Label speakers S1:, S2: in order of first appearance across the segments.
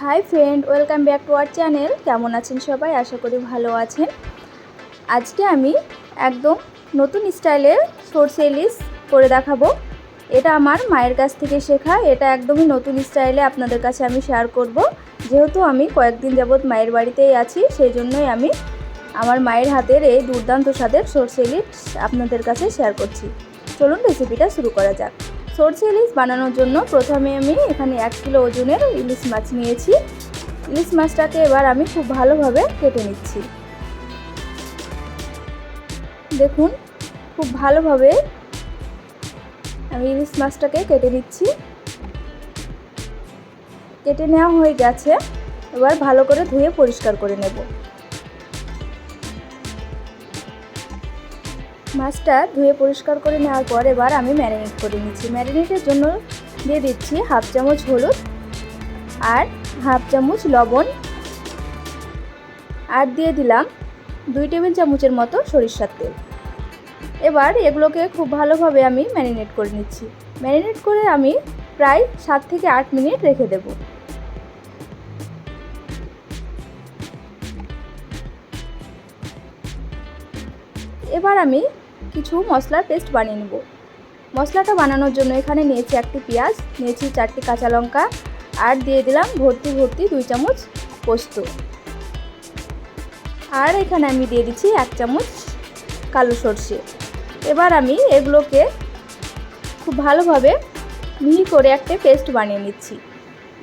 S1: Hi friend, welcome back to our channel. কেমন আছেন সবাই? আশা করি ভালো আছেন। আজকে আমি একদম নতুন স্টাইলের সরষে ইলিশ করে দেখাবো। এটা আমার মায়ের কাছ থেকে শেখা। এটা একদমই নতুন স্টাইলে আপনাদের কাছে আমি শেয়ার করব। যেহেতু আমি কয়েকদিন যাবৎ মায়ের বাড়িতেই আছি, সেই জন্যই আমি আমার মায়ের হাতের এই দুর্দান্ত স্বাদের সরষে ইলিশ আপনাদের কাছে শেয়ার করছি। চলুন রেসিপিটা শুরু করা যাক। সরষে ইলিশ বানানোর জন্য প্রথমে আমি এখানে 1 কিলো ওজনের ইলিশ মাছ নিয়েছি। ইলিশ মাছটাকে এবার আমি খুব ভালোভাবে কেটে নিচ্ছি। দেখুন, খুব ভালোভাবে আমি ইলিশ মাছটাকে কেটে নিচ্ছি। কেটে নেওয়া হয়ে গেছে, এবার ভালো করে ধুয়ে পরিষ্কার করে নেব। মাছটা ধুয়ে পরিষ্কার করে নেওয়ার পর এবার আমি ম্যারিনেট করে নিচ্ছি। ম্যারিনেটের জন্য দিয়ে দিচ্ছি 1/2 চামচ হলুদ আর 1/2 চামচ লবণ, আর দিয়ে দিলাম 2 টেবিল চামচের মতো সরিষার তেল। এবার এগুলোকে খুব ভালোভাবে আমি ম্যারিনেট করে নিচ্ছি। ম্যারিনেট করে আমি প্রায় 7 থেকে 8 মিনিট রেখে দেব। এবার আমি কিছু মশলার পেস্ট বানিয়ে নেব। মশলাটা বানানোর জন্য এখানে নিয়েছি 1টি পেঁয়াজ, নিয়েছি 4টি কাঁচা লঙ্কা, আর দিয়ে দিলাম ভর্তি 2 চামচ পোস্ত, আর এখানে আমি দিয়ে দিচ্ছি 1 চামচ কালো সরষে। এবার আমি এগুলোকে খুব ভালোভাবে মিহি করে একটা পেস্ট বানিয়ে নিচ্ছি।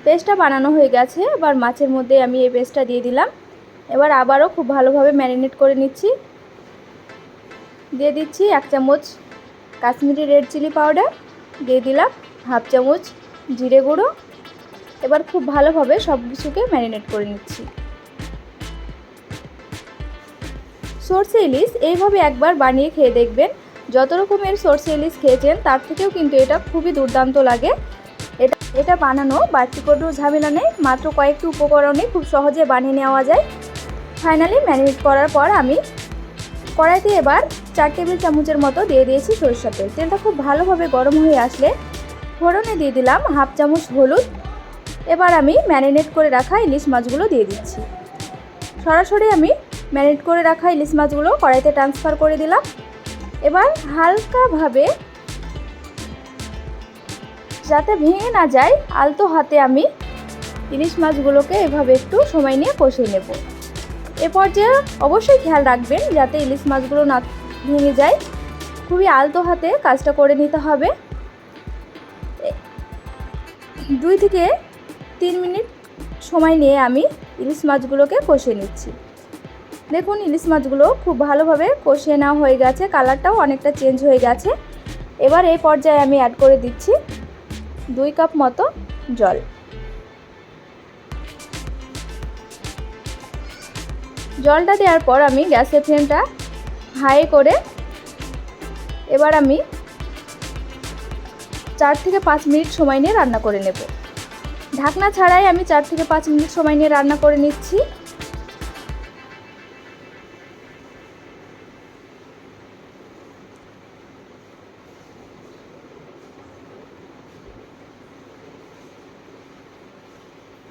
S1: পেস্টটা বানানো হয়ে গেছে, এবার মাছের মধ্যে আমি এই পেস্টটা দিয়ে দিলাম। এবার আবারও খুব ভালোভাবে ম্যারিনেট করে নিচ্ছি। দিয়ে দিচ্ছি 1 চামচ কাশ্মীরি রেড চিলি পাউডার, দিয়ে দিলাম 1/2 চামচ জিরে গুঁড়ো। এবার খুব ভালোভাবে সব কিছুকে ম্যারিনেট করে নিচ্ছি। সরষে ইলিশ এইভাবে একবার বানিয়ে খেয়ে দেখবেন। যত রকমের সরষে ইলিশ খেয়েছেন তার থেকেও কিন্তু এটা খুবই দুর্দান্ত লাগে। এটা বানানো বাড়তি কোনো ঝামেলা নেই, মাত্র কয়েকটি উপকরণে খুব সহজে বানিয়ে নেওয়া যায়। ফাইনালি ম্যারিনেট করার পর আমি কড়াইতে এবার 4 টেবিল চামচের মতো দিয়ে দিয়েছি সরিষার তেল। তেলটা খুব ভালোভাবে গরম হয়ে আসলে ফোড়নে দিয়ে দিলাম 1/2 চামচ হলুদ। এবার আমি ম্যারিনেট করে রাখা ইলিশ মাছগুলো দিয়ে দিচ্ছি। সরাসরি আমি ম্যারিনেট করে রাখা ইলিশ মাছগুলো কড়াইতে ট্রান্সফার করে দিলাম। এবার হালকাভাবে, যাতে ভেঙে না যায়, আলতো হাতে আমি ইলিশ মাছগুলোকে এভাবে একটু সময় নিয়ে কষিয়ে নেব। এ পর্যায়ে অবশ্যই খেয়াল রাখবেন যাতে ইলিশ মাছগুলো না ভেঙে যায়। খুবই আলতো হাতে কাজটা করে নিতে হবে। 2 থেকে 3 মিনিট সময় নিয়ে আমি ইলিশ মাছগুলোকে কষিয়ে নিচ্ছি। দেখুন, ইলিশ মাছগুলো খুব ভালোভাবে কষিয়ে নেওয়া হয়ে গেছে, কালারটাও অনেকটা চেঞ্জ হয়ে গেছে। এবার এই পর্যায়ে আমি অ্যাড করে দিচ্ছি 2 কাপ মতো জল। জলটা দেওয়ার পর আমি গ্যাসের ফ্লেমটা হাই করে এবার আমি 4 থেকে 5 মিনিট সময় নিয়ে রান্না করে নেব। ঢাকনা ছাড়াই আমি 4 থেকে 5 মিনিট সময় নিয়ে রান্না করে নিচ্ছি।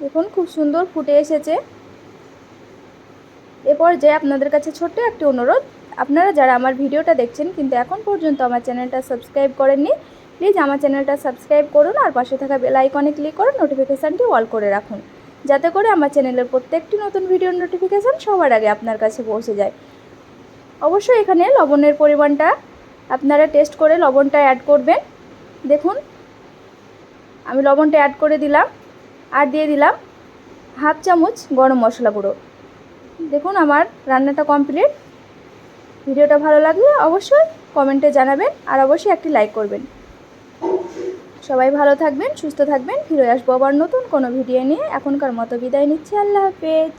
S1: দেখুন, খুব সুন্দর ফুটে এসেছে। এরপর যে আপনাদের কাছে ছোট্ট একটি অনুরোধ, আপনারা যারা আমার ভিডিওটা দেখছেন কিন্তু এখন পর্যন্ত আমার চ্যানেলটা সাবস্ক্রাইব করেননি, প্লিজ আমার চ্যানেলটা সাবস্ক্রাইব করুন আর পাশে থাকা বেল আইকনে ক্লিক করে নোটিফিকেশানটি অল করে রাখুন, যাতে করে আমার চ্যানেলের প্রত্যেকটি নতুন ভিডিওর নোটিফিকেশান সবার আগে আপনার কাছে পৌঁছে যায়। অবশ্যই এখানে লবণের পরিমাণটা আপনারা টেস্ট করে লবণটা অ্যাড করবেন। দেখুন, আমি লবণটা অ্যাড করে দিলাম, আর দিয়ে দিলাম 1/2 চামচ গরম মশলা গুঁড়ো। দেখুন, আমার রান্নাটা কমপ্লিট। ভিডিওটা ভালো লাগলে অবশ্যই কমেন্টে জানাবেন, আর অবশ্যই একটি লাইক করবেন। সবাই ভালো থাকবেন, সুস্থ থাকবেন। ফিরে আসবো আবার নতুন কোনো ভিডিও নিয়ে। এখনকার মতো বিদায় নিচ্ছি। আল্লাহ হাফেজ।